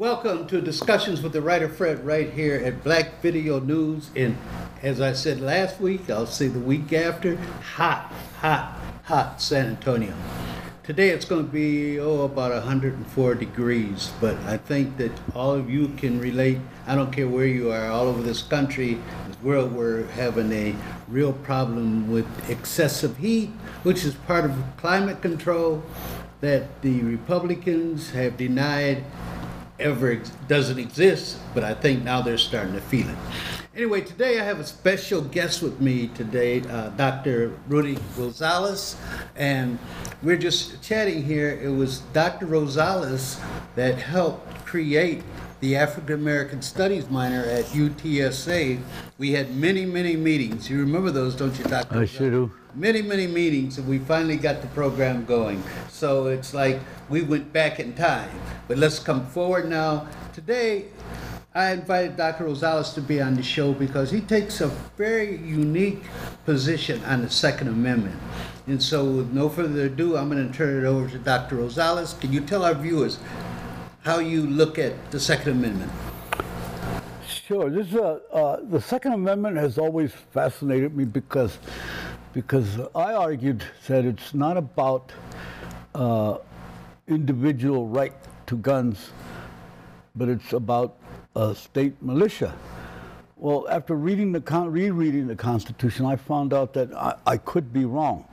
Welcome to Discussions with the Writer Fred right here at Black Video News. And as I said last week, I'll say the week after, hot San Antonio. Today it's going to be, about 104 degrees, but I think that all of you can relate. I don't care where you are, all over this country, this world, we're having a real problem with excessive heat, which is part of climate control that the Republicans have denied doesn't exist, but I think now they're starting to feel it. Anyway, today I have a special guest with me today, Dr. Rudy Rosales, and we're just chatting here. It was Dr. Rosales that helped create the African American Studies minor at UTSA. We had many meetings. You remember those, don't you, Dr. I sure do. Many meetings, and we finally got the program going. So it's like we went back in time. But let's come forward now. Today, I invited Dr. Rosales to be on the show because he takes a very unique position on the Second Amendment. And so with no further ado, I'm going to turn it over to Dr. Rosales. Can you tell our viewers how you look at the Second Amendment? Sure. The Second Amendment has always fascinated me because I argued that it's not about individual right to guns, but it's about state militia. Well, after rereading the Constitution, I found out that I could be wrong.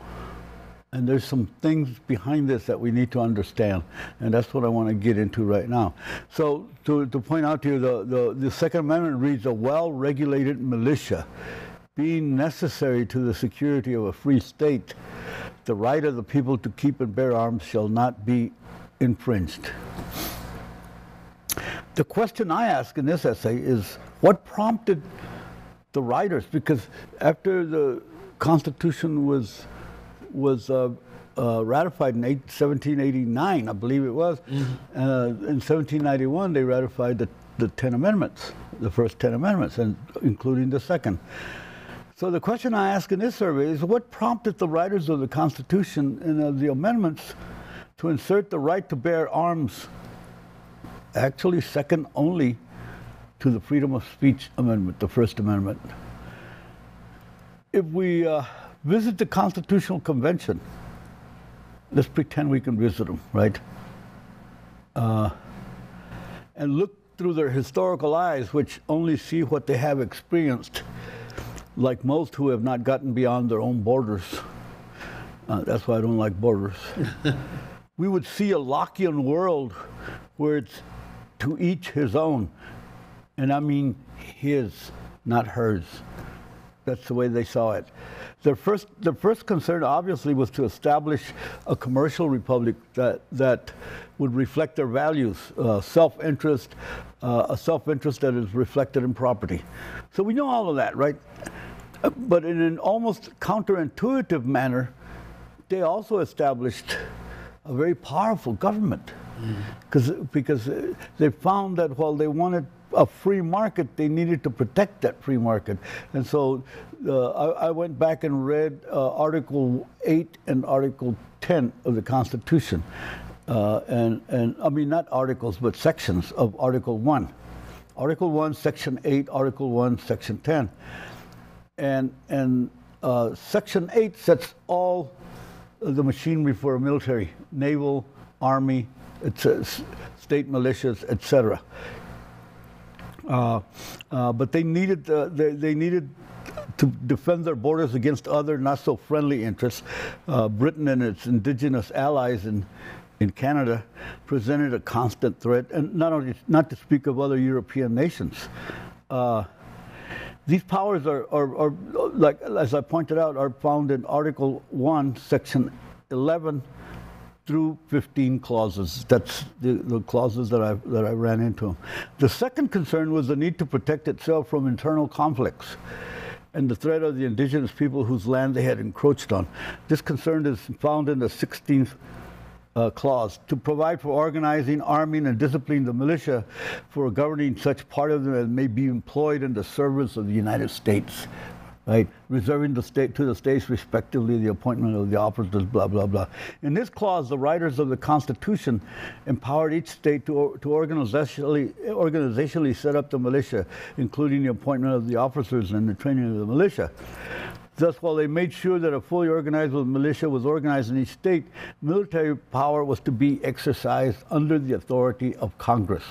And there's some things behind this that we need to understand, and that's what I want to get into right now. So to point out to you, the Second Amendment reads, a well-regulated militia being necessary to the security of a free state, the right of the people to keep and bear arms shall not be infringed. The question I ask in this essay is, what prompted the writers? Because after the Constitution was ratified in 1789, I believe it was, in 1791 they ratified the 10 amendments, the first 10 amendments, and including the second. So the question I ask in this survey is, what prompted the writers of the Constitution and of the amendments to insert the right to bear arms, actually second only to the Freedom of Speech Amendment, the First Amendment? If we visit the Constitutional Convention, let's pretend we can visit them, right? And look through their historical eyes, which only see what they have experienced, like most who have not gotten beyond their own borders. That's why I don't like borders. We would see a Lockean world where it's to each his own. And I mean his, not hers. That's the way they saw it. Their first concern, obviously, was to establish a commercial republic that would reflect their values, self-interest, a self-interest that is reflected in property. So we know all of that, right? But in an almost counterintuitive manner, they also established a very powerful government. Because they found that while they wanted a free market, they needed to protect that free market. And so I went back and read Article 8 and Article 10 of the Constitution. And I mean, not articles, but sections of Article 1. Article 1, Section 8, Article 1, Section 10. And Section 8 sets all the machinery for a military, naval, army, state militias, etc. But they needed to defend their borders against other not so friendly interests. Britain and its indigenous allies in Canada presented a constant threat, and not to speak of other European nations. These powers are like, as I pointed out, are found in Article 1, Section 11 through 15 clauses. That's the clauses that I ran into. The second concern was the need to protect itself from internal conflicts and the threat of the indigenous people whose land they had encroached on. This concern is found in the 16th clause, to provide for organizing, arming, and disciplining the militia, for governing such part of them as may be employed in the service of the United States. right? Reserving the state to the states respectively the appointment of the officers, blah, blah, blah. In this clause, the writers of the Constitution empowered each state to organizationally set up the militia, including the appointment of the officers and the training of the militia. Thus, while they made sure that a fully organized militia was organized in each state, military power was to be exercised under the authority of Congress.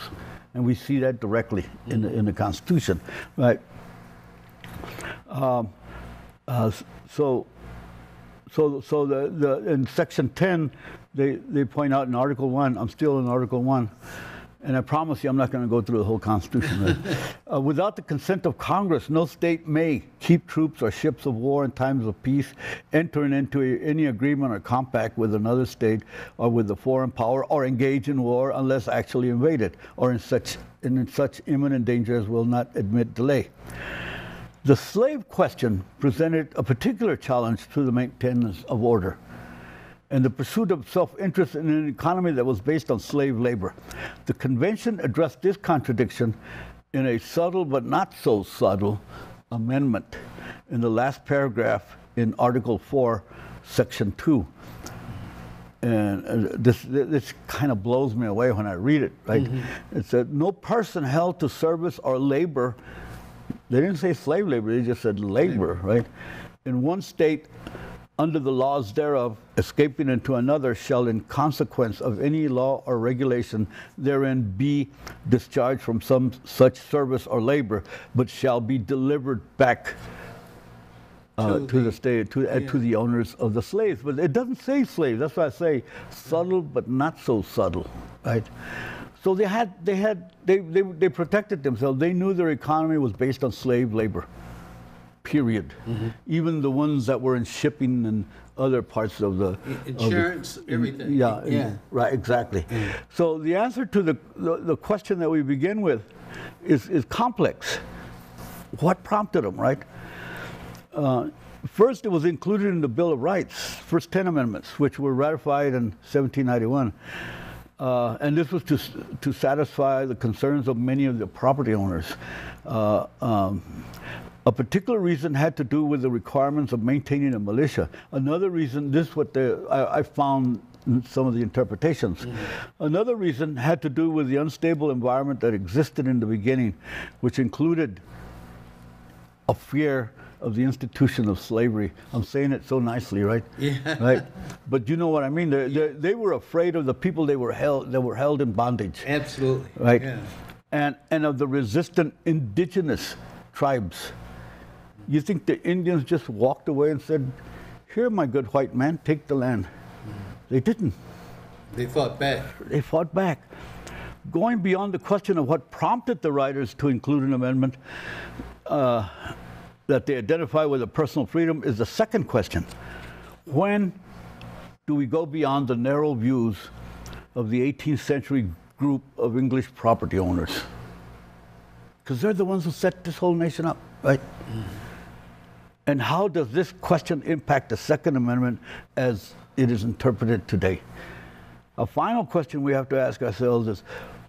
And we see that directly in the Constitution, right? So in Section 10, they point out in Article 1, I'm still in Article 1, and I promise you I'm not going to go through the whole Constitution. Right? Without the consent of Congress, no state may keep troops or ships of war in times of peace, entering into any agreement or compact with another state or with a foreign power, or engage in war unless actually invaded, or in such imminent danger as will not admit delay. The slave question presented a particular challenge to the maintenance of order and the pursuit of self-interest in an economy that was based on slave labor. The convention addressed this contradiction in a subtle but not so subtle amendment in the last paragraph in Article 4, Section 2. And this kind of blows me away when I read it, right? Mm-hmm. It said, no person held to service or labor. They didn't say slave labor, they just said labor, right? In one state, under the laws thereof, escaping into another, shall in consequence of any law or regulation therein be discharged from some such service or labor, but shall be delivered back to the state, to the owners of the slaves. But it doesn't say slaves. That's why I say subtle, but not so subtle, right? So they protected themselves. They knew their economy was based on slave labor, period. Mm-hmm. Even the ones that were in shipping and other parts of the insurance, everything. Yeah, right, exactly. Mm-hmm. So the answer to the question that we begin with is complex. What prompted them, right? First, it was included in the Bill of Rights, first 10 amendments, which were ratified in 1791. And this was to satisfy the concerns of many of the property owners. A particular reason had to do with the requirements of maintaining a militia. Another reason, this is what I found in some of the interpretations. Mm-hmm. Another reason had to do with the unstable environment that existed in the beginning, which included a fear of the institution of slavery. I'm saying it so nicely, right? Yeah. Right. But you know what I mean. They were afraid of the people that were held in bondage. Absolutely. Right. Yeah. And of the resistant indigenous tribes. You think the Indians just walked away and said, "Here, my good white man, take the land"? They didn't. They fought back. They fought back. Going beyond the question of what prompted the writers to include an amendment that they identify with a personal freedom is the second question. When do we go beyond the narrow views of the 18th century group of English property owners? Because they're the ones who set this whole nation up, right? Mm. And how does this question impact the Second Amendment as it is interpreted today? A final question we have to ask ourselves is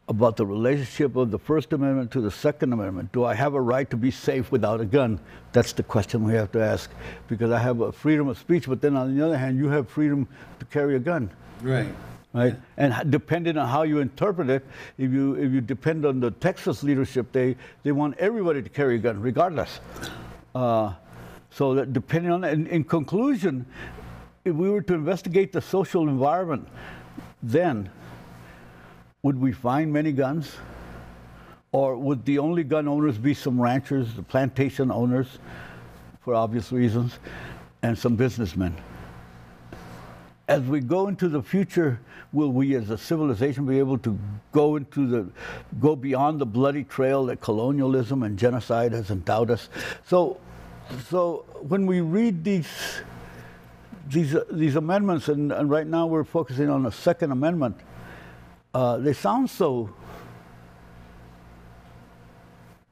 about the relationship of the First Amendment to the Second Amendment. Do I have a right to be safe without a gun? That's the question we have to ask, because I have a freedom of speech, but then on the other hand, you have freedom to carry a gun. Right. Right? Yeah. And depending on how you interpret it, if you depend on the Texas leadership, they want everybody to carry a gun, regardless. So that depending on that, in conclusion, if we were to investigate the social environment, then would we find many guns? Or would the only gun owners be some ranchers, the plantation owners, for obvious reasons, and some businessmen? As we go into the future, will we as a civilization be able to go beyond the bloody trail that colonialism and genocide has endowed us? So when we read these amendments, and right now we're focusing on the Second Amendment, they sound so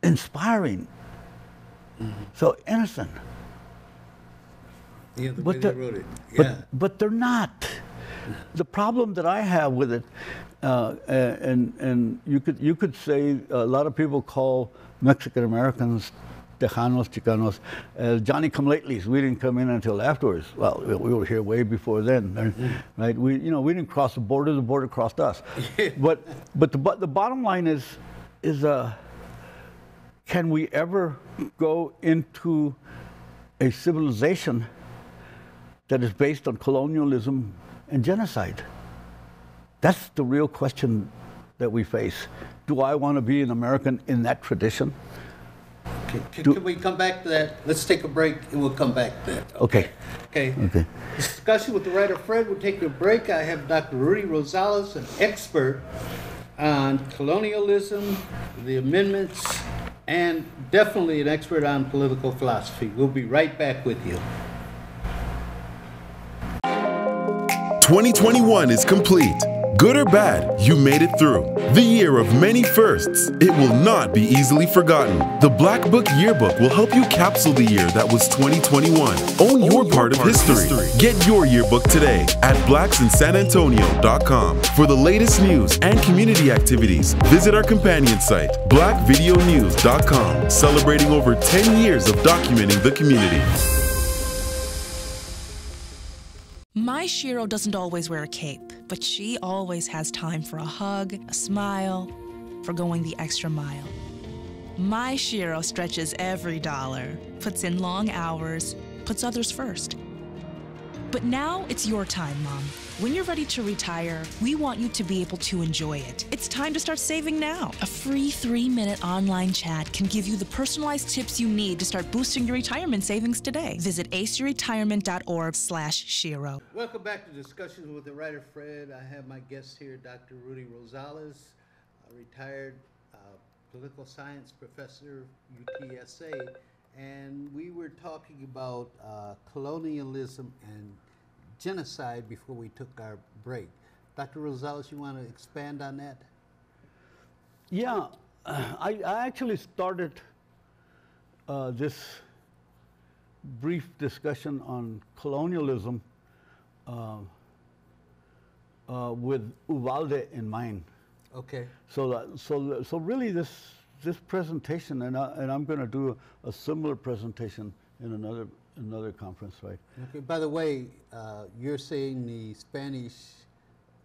inspiring, so innocent. Yeah, the way they wrote it. Yeah. But they're not. The problem that I have with it, and you could say a lot of people call Mexican Americans Tejanos, Chicanos, Johnny-come-latelys. We didn't come in until afterwards. Well, we were here way before then, right? We didn't cross the border crossed us. But the bottom line is can we ever go into a civilization that is based on colonialism and genocide? That's the real question that we face. Do I want to be an American in that tradition? Can we come back to that? Let's take a break and we'll come back to that. Okay. Okay. Discussion with the writer Fred. We'll take a break. I have Dr. Rudy Rosales, an expert on colonialism, the amendments, and definitely an expert on political philosophy. We'll be right back with you. 2021 is complete. Good or bad, you made it through. The year of many firsts. It will not be easily forgotten. The Black Book Yearbook will help you capsule the year that was 2021. Own your part of history. Get your yearbook today at blacksinsanantonio.com. For the latest news and community activities, visit our companion site, blackvideonews.com, celebrating over 10 years of documenting the community. My Shiro doesn't always wear a cape, but she always has time for a hug, a smile, for going the extra mile. My Shiro stretches every dollar, puts in long hours, puts others first. But now it's your time, Mom. When you're ready to retire, we want you to be able to enjoy it. It's time to start saving now. A free 3-minute online chat can give you the personalized tips you need to start boosting your retirement savings today. Visit aceyourretirement.org/Shiro. Welcome back to Discussions with the writer Fred. I have my guest here, Dr. Rudy Rosales, a retired political science professor, UTSA, and we were talking about colonialism and genocide before we took our break. Dr. Rosales, you want to expand on that? Yeah, I actually started this brief discussion on colonialism with Uvalde in mind. Okay. So really this presentation, and I'm going to do a similar presentation in another conference, right? Okay. By the way, you're saying the Spanish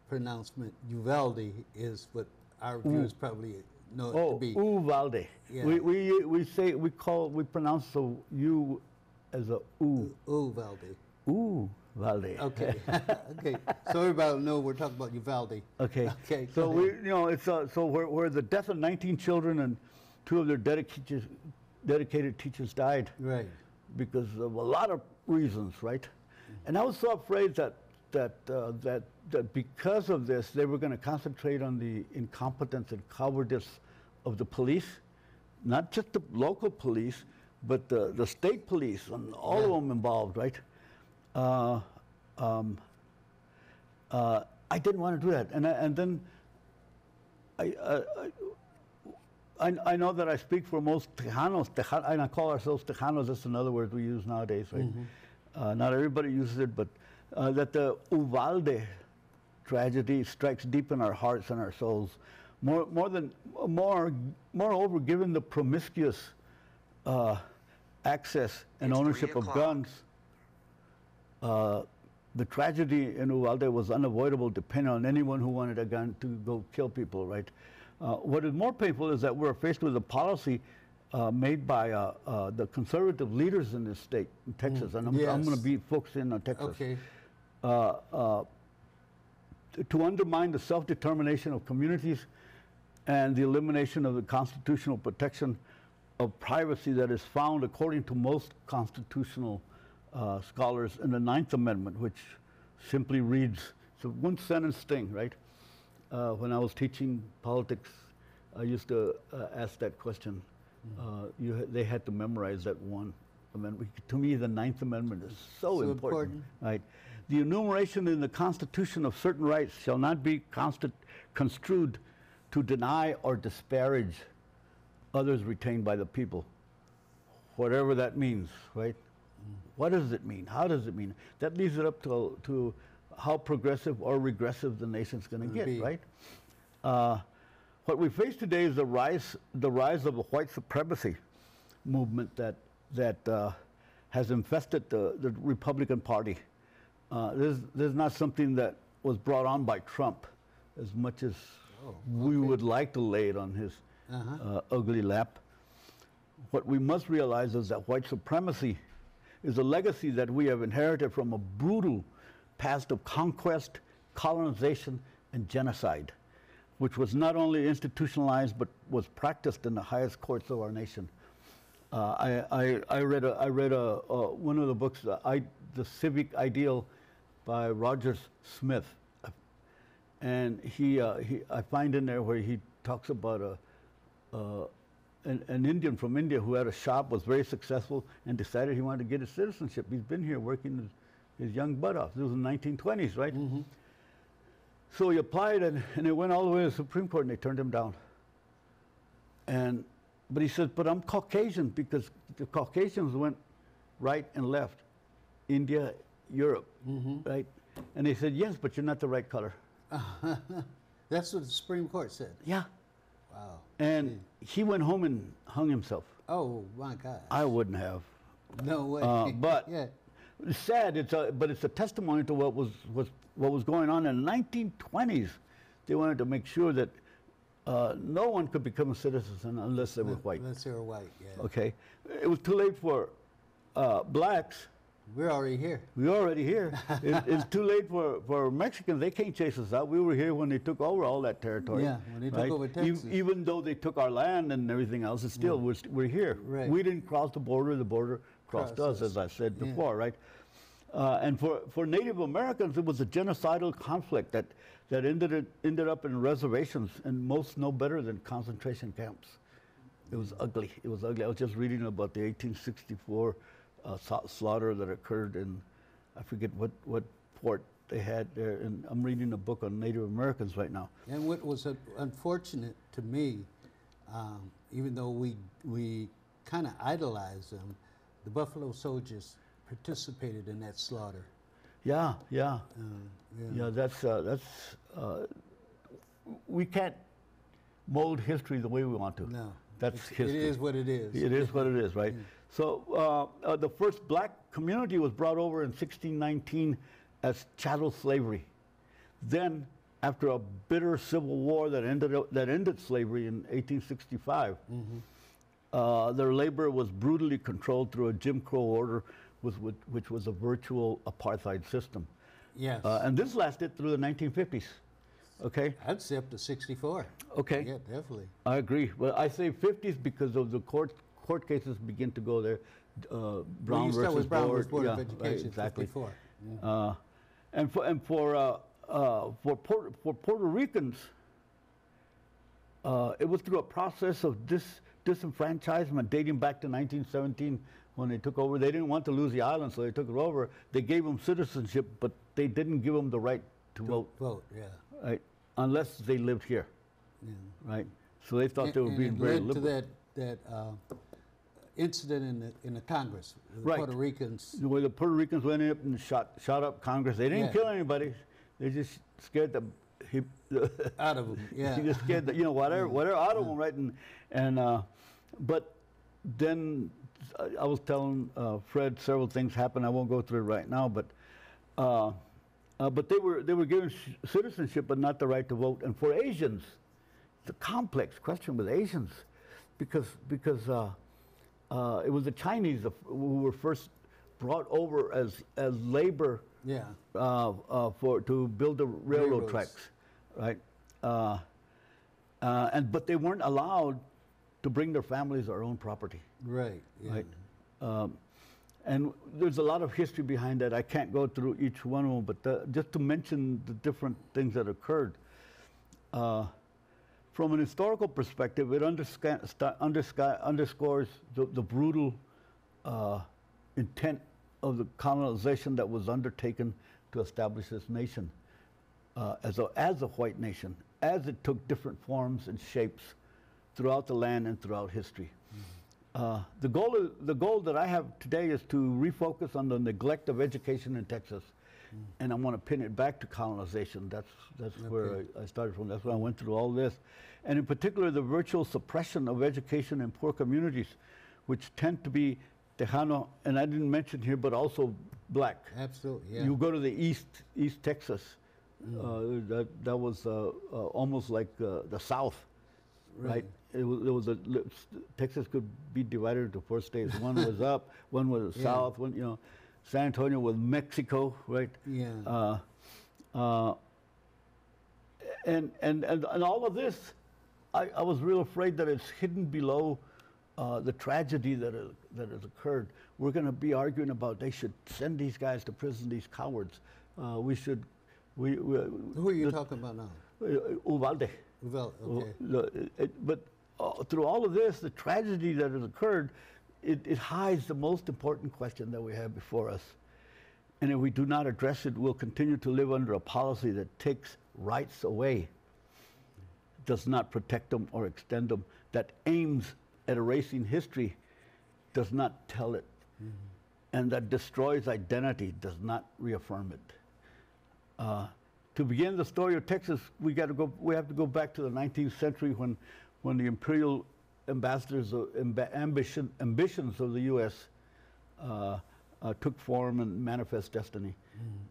pronouncement Uvalde is what our viewers probably know it to be. Uvalde. Yeah. We pronounce the U as a U. Uvalde. Uvalde. Okay. Okay. So everybody will know we're talking about Uvalde. Okay. Okay. So it's where the death of 19 children and 2 of their dedicated teachers died. Right. Because of a lot of reasons, right? And I was so afraid that because of this, they were going to concentrate on the incompetence and cowardice of the police, not just the local police, but the state police and all of them involved, right? I didn't want to do that, and then I know that I speak for most Tejanos, and I call ourselves Tejanos. That's another word we use nowadays, right? Mm-hmm. Not everybody uses it, but that the Uvalde tragedy strikes deep in our hearts and our souls. Moreover, given the promiscuous access and ownership of guns, the tragedy in Uvalde was unavoidable, depending on anyone who wanted a gun to go kill people, right? What is more painful is that we're faced with a policy made by the conservative leaders in this state, in Texas, and I'm going to be focusing on Texas. Okay. To undermine the self-determination of communities and the elimination of the constitutional protection of privacy that is found, according to most constitutional scholars, in the 9th Amendment, which simply reads, it's a one-sentence thing, right? When I was teaching politics, I used to ask that question. They had to memorize that one amendment. To me, the 9th Amendment is so important. Right? The enumeration in the Constitution of certain rights shall not be construed to deny or disparage others retained by the people, whatever that means, right? What does it mean? How does it mean? That leaves it up to how progressive or regressive the nation's going to get, right? What we face today is the rise of a white supremacy movement that has infested the Republican Party. This is not something that was brought on by Trump, as much as we would like to lay it on his ugly lap. What we must realize is that white supremacy is a legacy that we have inherited from a brutal past of conquest, colonization, and genocide, which was not only institutionalized but was practiced in the highest courts of our nation. I read one of the books, The Civic Ideal, by Roger Smith, and I find in there where he talks about an Indian from India who had a shop, was very successful, and decided he wanted to get his citizenship. He's been here working his young butt off. This was in the 1920s, right? Mm-hmm. So he applied, and it went all the way to the Supreme Court, and they turned him down. But he said, but I'm Caucasian, because the Caucasians went right and left, India, Europe, right? And they said, yes, but you're not the right color. That's what the Supreme Court said. Yeah. Wow. And he went home and hung himself. Oh my God. I wouldn't have. No way. But yeah. It's sad. But it's a testimony to what was going on in the 1920s. They wanted to make sure that no one could become a citizen unless they were white. Unless they were white. Yeah. Okay. It was too late for blacks. We're already here. We're already here. It's too late for Mexicans. They can't chase us out. We were here when they took over all that territory. Yeah, when they took over Texas. Even though they took our land and everything else, it's still we're here. Right. We didn't cross the border crossed us, as I said before, right? And for Native Americans, it was a genocidal conflict that ended up in reservations, and most no better than concentration camps. It was ugly. It was ugly. I was just reading about the 1864 slaughter that occurred in, I forget what port they had there, and I'm reading a book on Native Americans right now. And what was unfortunate to me, even though we kind of idolized them, the Buffalo Soldiers participated in that slaughter. Yeah. That's we can't mold history the way we want to. No. That's history. It is what it is. It is what it is, right? Yeah. So the first black community was brought over in 1619 as chattel slavery. Then, after a bitter civil war that ended slavery in 1865, their labor was brutally controlled through a Jim Crow order, which was a virtual apartheid system. Yes. And this lasted through the 1950s. Okay. I'd say up to 64. Okay. Yeah, definitely. I agree. Well, I say 50s because of the court cases begin to go there. Brown versus Board of Education. Right, exactly. 54. Yeah. And for Puerto Ricans, it was through a process of disenfranchisement dating back to 1917 when they took over. They didn't want to lose the island, so they took it over. They gave them citizenship, but they didn't give them the right to vote. Vote, yeah. Right, unless they lived here. Yeah. Right. So they thought they were being very liberal. To that incident in the Congress, the right. Puerto Ricans. Where the Puerto Ricans went up and shot up Congress. They didn't kill anybody. They just scared the out of them. Yeah. They just scared whatever out of them, right? But then I was telling Fred several things happened. I won't go through it right now, but they were given citizenship, but not the right to vote. And for Asians, it's a complex question with Asians, because it was the Chinese who were first brought over as labor to build the railroad tracks, right? But they weren't allowed to bring their families their own property. Right. Yeah. Right. And there's a lot of history behind that. I can't go through each one of them, but just to mention the different things that occurred. From an historical perspective, it underscores the brutal intent of the colonization that was undertaken to establish this nation as a white nation, as it took different forms and shapes throughout the land and throughout history. The goal that I have today is to refocus on the neglect of education in Texas, and I want to pin it back to colonization. That's where I started from. That's why I went through all this, and in particular the virtual suppression of education in poor communities, which tend to be Tejano, and I didn't mention here, but also black. Absolutely, yeah. You go to the East Texas, that was almost like the South, right? Texas could be divided into 4 states. One was up, one was south, one, you know, San Antonio was Mexico, right? Yeah. And all of this, I was real afraid that it's hidden below the tragedy that has occurred. We're going to be arguing about they should send these guys to prison, these cowards. Who are you talking about now? Uvalde. Okay. But through all of this, the tragedy that has occurred, it hides the most important question that we have before us. And if we do not address it, we'll continue to live under a policy that takes rights away, does not protect them or extend them, that aims at erasing history, does not tell it, and that destroys identity, does not reaffirm it. To begin the story of Texas, we have to go back to the 19th century when the imperial ambassadors, ambitions of the U.S. Took form and manifest destiny.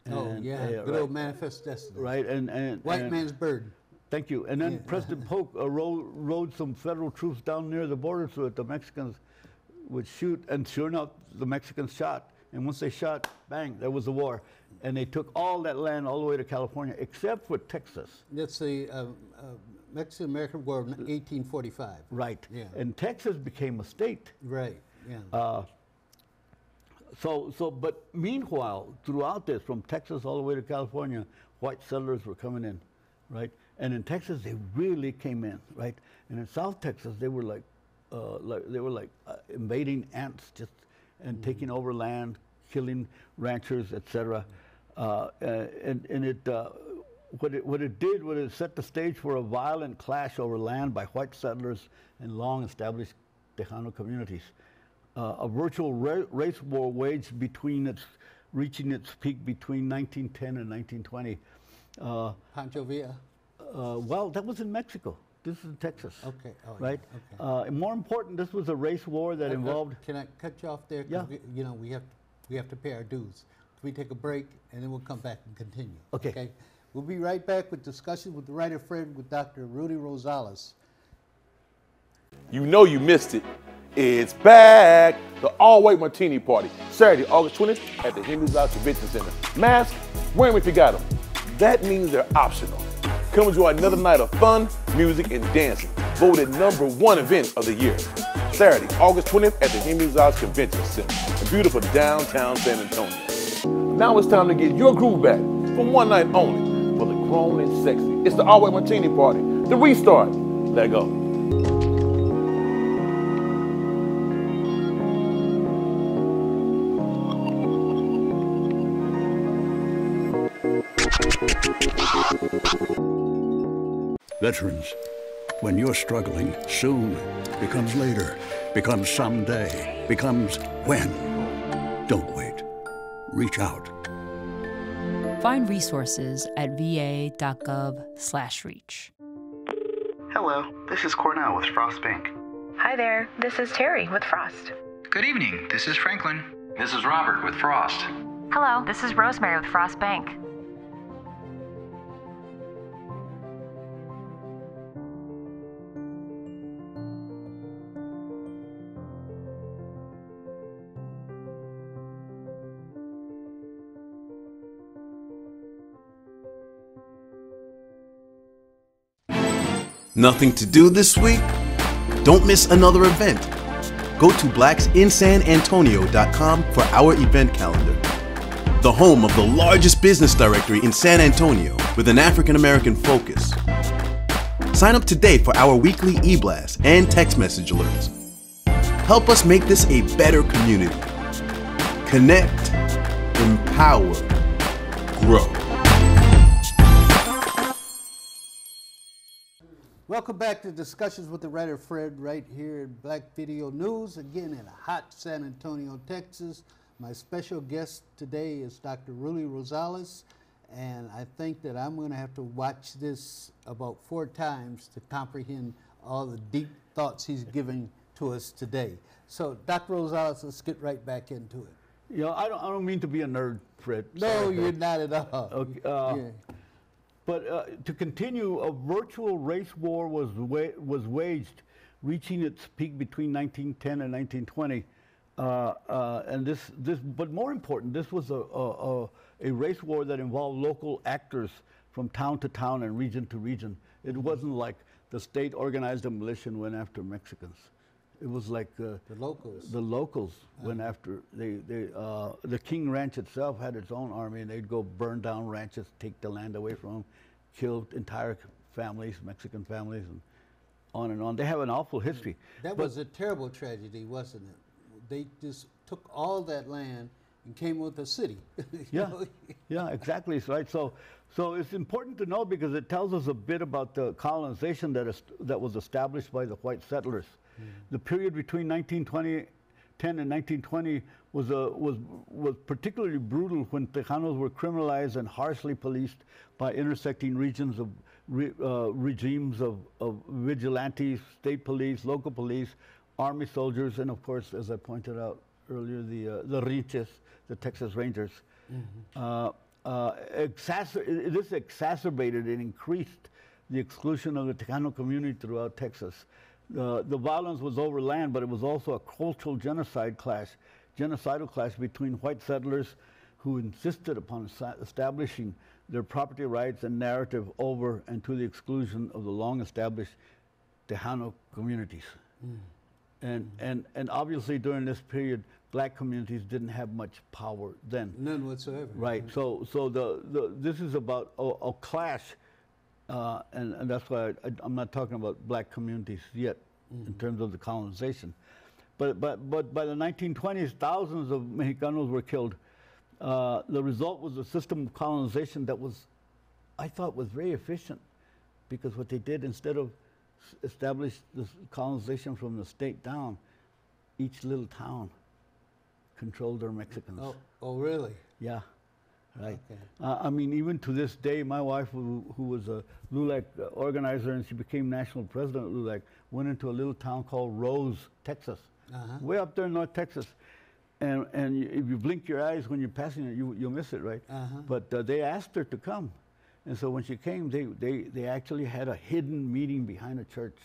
Good old manifest destiny. Right, and white man's bird. Thank you. And then President Polk rode some federal troops down near the border so that the Mexicans would shoot, and sure enough, the Mexicans shot. And once they shot, bang, there was a war. And they took all that land all the way to California, except for Texas. That's the Mexican-American War of 1845. Right. Yeah. And Texas became a state. Right, yeah. But meanwhile, throughout this, from Texas all the way to California, white settlers were coming in, right? And in Texas, they really came in, right? And in South Texas, they were like invading ants, just and taking over land, killing ranchers, etc. What it did was it set the stage for a violent clash over land by white settlers and long-established Tejano communities. A virtual race war waged reaching its peak between 1910 and 1920. Pancho Villa? Well, that was in Mexico. This is in Texas. Okay. Oh, right? Yeah. Okay. And more important, this was a race war that involved... Can I cut you off there? Yeah. We have to pay our dues. We take a break, and then we'll come back and continue. Okay. We'll be right back with discussion with the writer Fred with Dr. Rudy Rosales. You know you missed it. It's back. The all-white martini party, Saturday, August 20th at the Henry's House Convention Center. Mask, wear them if you got them. That means they're optional. Come enjoy another night of fun, music, and dancing. Voted #1 event of the year. Saturday, August 20th at the Henry's House Convention Center in beautiful downtown San Antonio. Now it's time to get your groove back from one night only for the grown and sexy. It's the all-white martini party, the restart. Let go. Veterans, when you're struggling, soon becomes later, becomes someday, becomes when. Don't wait. Reach out. Find resources at va.gov/reach. Hello, this is Cornell with Frost Bank. Hi there, this is Terry with Frost. Good evening, this is Franklin. This is Robert with Frost. Hello, this is Rosemary with Frost Bank. Nothing to do this week? Don't miss another event. Go to blacksinsanantonio.com for our event calendar. The home of the largest business directory in San Antonio with an African American focus. Sign up today for our weekly e-blast and text message alerts. Help us make this a better community. Connect, empower, grow. Welcome back to Discussions with the Writer Fred right here at Black Video News, again in hot San Antonio, Texas. My special guest today is Dr. Rudy Rosales, and I think that I'm going to have to watch this about 4 times to comprehend all the deep thoughts he's giving to us today. So, Dr. Rosales, let's get right back into it. You know, I don't mean to be a nerd, Fred. No, you're not at all. Okay, Yeah. But to continue, a virtual race war was waged, reaching its peak between 1910 and 1920. And but more important, this was a race war that involved local actors from town to town and region to region. It wasn't like the state organized a militia and went after Mexicans. It was like the locals. The locals went after. The King Ranch itself had its own army, and they'd go burn down ranches, take the land away from them, kill entire families, Mexican families, and on and on. They have an awful history. That was a terrible tragedy, wasn't it? They just took all that land and came with a city. Yeah, yeah, exactly. Right. So it's important to know because it tells us a bit about the colonization that was established by the white settlers. The period between 1910 and 1920 was particularly brutal when Tejanos were criminalized and harshly policed by intersecting regions of regimes of vigilantes, state police, local police, army soldiers, and of course, as I pointed out earlier, the Rinches, the Texas Rangers. This exacerbated and increased the exclusion of the Tejano community throughout Texas. The violence was over land, but it was also a cultural genocidal clash between white settlers who insisted upon establishing their property rights and narrative over and to the exclusion of the long-established Tejano communities. And obviously during this period, black communities didn't have much power then. None whatsoever. Right. So this is about a clash. And that's why I'm not talking about black communities yet in terms of the colonization. But by the 1920s, thousands of Mexicanos were killed. The result was a system of colonization that I thought was very efficient, because what they did, instead of establish this colonization from the state down, each little town controlled their Mexicans. Oh, really? Yeah. Right. Okay. I mean, even to this day, my wife, who was a LULAC organizer, and she became national president of LULAC, went into a little town called Rose, Texas, way up there in North Texas. And if you blink your eyes when you're passing it, you'll miss it, right? But they asked her to come. And so when she came, they actually had a hidden meeting behind a church.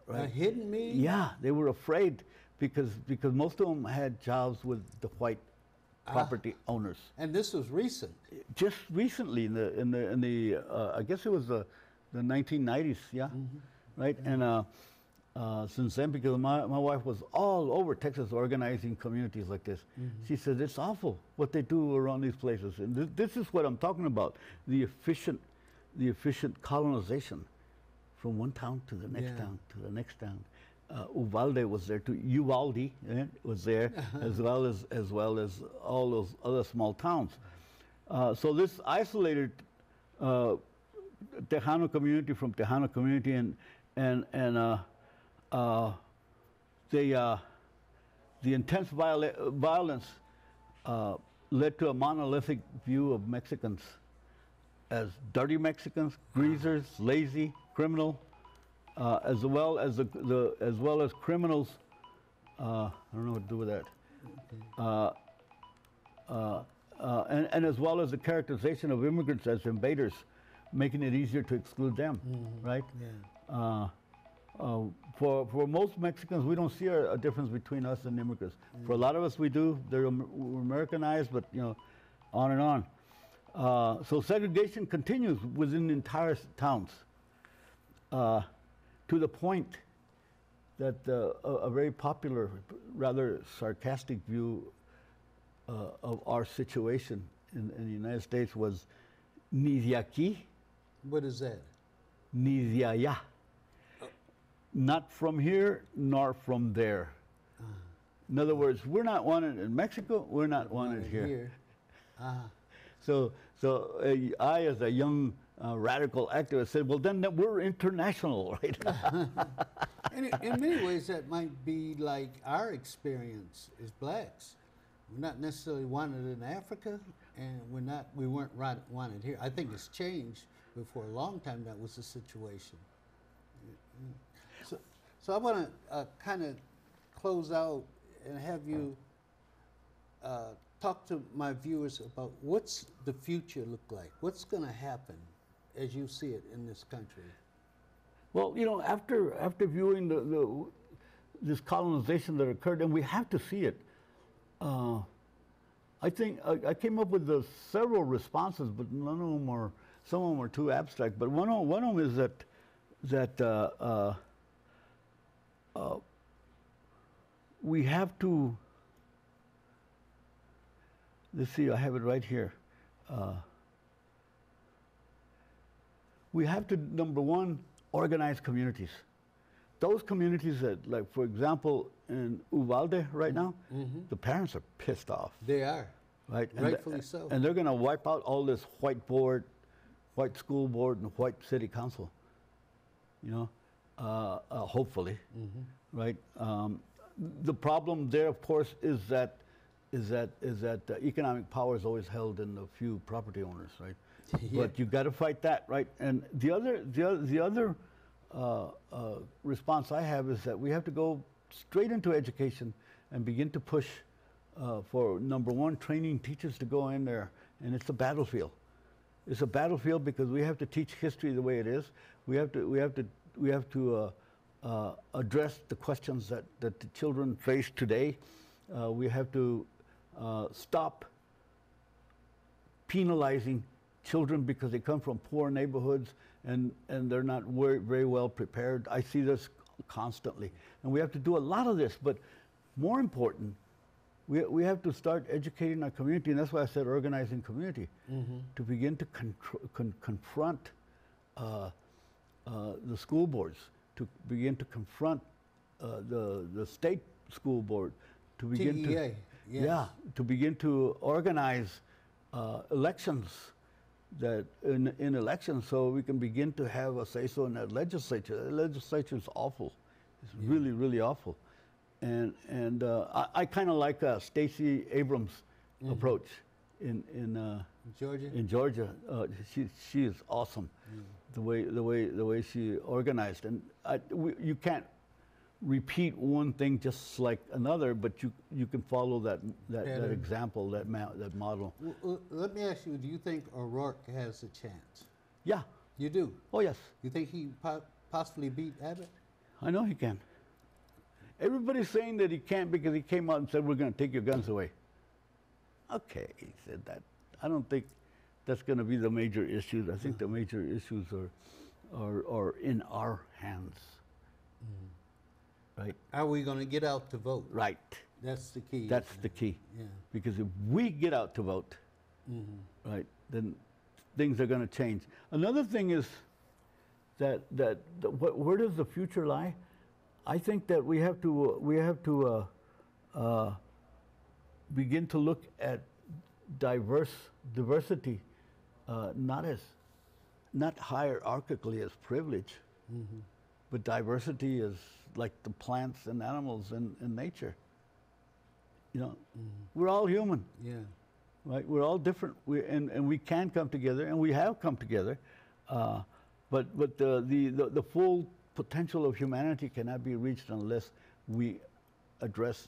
Right? A hidden meeting? Yeah, they were afraid because most of them had jobs with the white property owners. And this was recent. Just recently, in the I guess it was the 1990s, yeah, right. And since then, because my wife was all over Texas organizing communities like this, she said it's awful what they do around these places, and this is what I'm talking about: the efficient colonization from one town to the next town to the next town. Uvalde was there too. Uvalde was there, as well as all those other small towns. So this isolated Tejano community from Tejano community, and the intense violence led to a monolithic view of Mexicans as dirty Mexicans, greasers, lazy, criminal. As well as criminals. I don't know what to do with that. And as well as the characterization of immigrants as invaders, making it easier to exclude them, right? Yeah. For most Mexicans, we don't see a difference between us and immigrants. For a lot of us, we do. We're Americanized, but on and on. So segregation continues within entire towns. To the point that a very popular, rather sarcastic view of our situation in the United States was ni de aquí. What is that? Ni de allá. Not from here, nor from there. In other words, we're not wanted in Mexico, we're not wanted here. So I, as a young radical activist, said, well, then we're international, right? And in many ways, that might be like our experience as blacks. We're not necessarily wanted in Africa, and we weren't wanted here. I think it's changed, but for a long time, that was the situation. So I want to kind of close out and have you talk to my viewers about what's the future look like? What's going to happen as you see it in this country? Well, you know, after viewing this colonization that occurred, and we have to see it, I think I came up with several responses, but none of them are. Some of them are too abstract. But one of them is that we have to. Let's see. I have it right here. We have to, number one, organize communities. Those communities that, like, for example, in Uvalde right now, the parents are pissed off. They are. Right? Rightfully so. And they're going to wipe out all this white board, white school board, and white city council. You know, hopefully, right? The problem there, of course, is that economic power is always held in the few property owners, right? Yeah. But you got to fight that, right? And the other response I have is that we have to go straight into education and begin to push for, number one, training teachers to go in there, and it's a battlefield. It's a battlefield because we have to teach history the way it is. We have to address the questions that the children face today. We have to stop penalizing children because they come from poor neighborhoods and they're not very well prepared. I see this constantly. And we have to do a lot of this, but more important, we have to start educating our community, and that's why I said organizing community, to begin to confront the school boards, to begin to confront the state school board, to begin TEA, yes. To begin to organize elections, that in elections, so we can begin to have a say-so in that legislature. The legislature is awful. It's really, really awful. And I kind of like Stacey Abrams' approach in Georgia. In Georgia, she is awesome. The way she organized, and you can't repeat one thing just like another, but you can follow that example, that model. Well, let me ask you: do you think O'Rourke has a chance? Yeah. You do? Oh yes. You think he possibly beat Abbott? I know he can. Everybody's saying that he can't because he came out and said, we're going to take your guns away. Okay, he said that. I don't think that's going to be the major issues. I think the major issues are in our hands. Right? Are we going to get out to vote? Right. That's the key. That's the key. Yeah. Because if we get out to vote, right, then things are going to change. Another thing is that where does the future lie? I think that we have to begin to look at diversity, not hierarchically as privilege, but diversity is like the plants and animals in nature. You know, we're all human. Yeah. Right. We're all different. And we can come together, and we have come together. But the full potential of humanity cannot be reached unless we address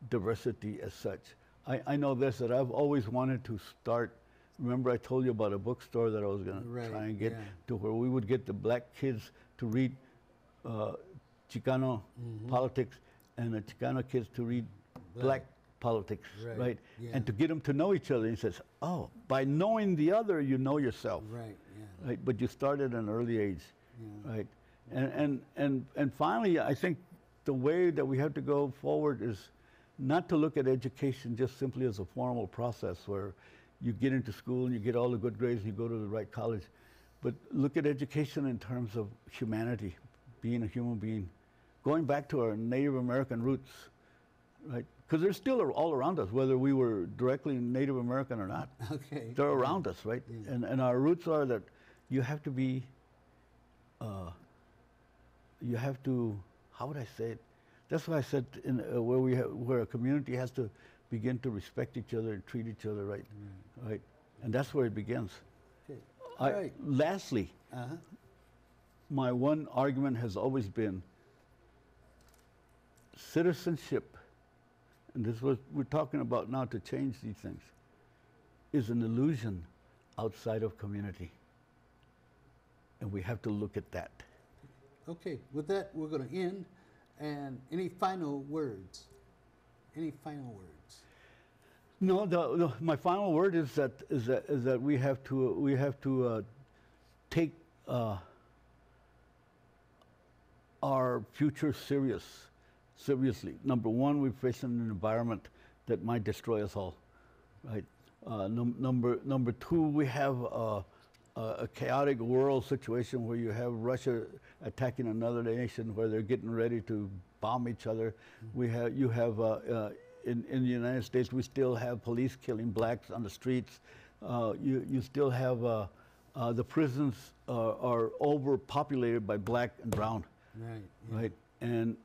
diversity as such. I know this, that I've always wanted to start. Remember I told you about a bookstore that I was going to try and get to where we would get the black kids to read Chicano politics and the Chicano kids to read black politics, right? Yeah. And to get them to know each other. He says, oh, by knowing the other, you know yourself. Right, yeah. Right? But you start at an early age, right? And finally, I think the way that we have to go forward is not to look at education just simply as a formal process where you get into school and you get all the good grades and you go to the right college, but look at education in terms of humanity, being a human being, going back to our Native American roots, right? Because they're still all around us, whether we were directly Native American or not. Okay. They're around us, right? Yeah. And our roots are that you have to be, how would I say it? That's why I said where a community has to begin to respect each other and treat each other right, right? And that's where it begins. Okay. All right. Lastly, my one argument has always been citizenship, and this is what we're talking about now to change these things, is an illusion outside of community. And we have to look at that. Okay, with that, we're going to end. And any final words? Any final words? No, my final word is that we have to take our future seriously. Number one, we're facing an environment that might destroy us all, right? Number two, we have a chaotic world situation where you have Russia attacking another nation, where they're getting ready to bomb each other. You have in the United States, we still have police killing blacks on the streets. You still have the prisons are overpopulated by black and brown. Right. Yeah. Right. And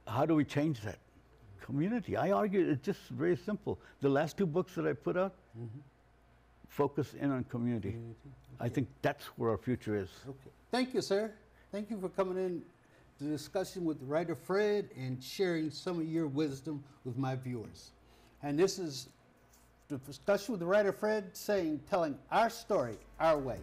how do we change that? Community. I argue it's just very simple. The last two books that I put out focus in on community. Okay. I think that's where our future is. Okay. Thank you, sir. Thank you for coming in to the discussion with writer Fred and sharing some of your wisdom with my viewers. And this is the discussion with the writer Fred telling our story our way.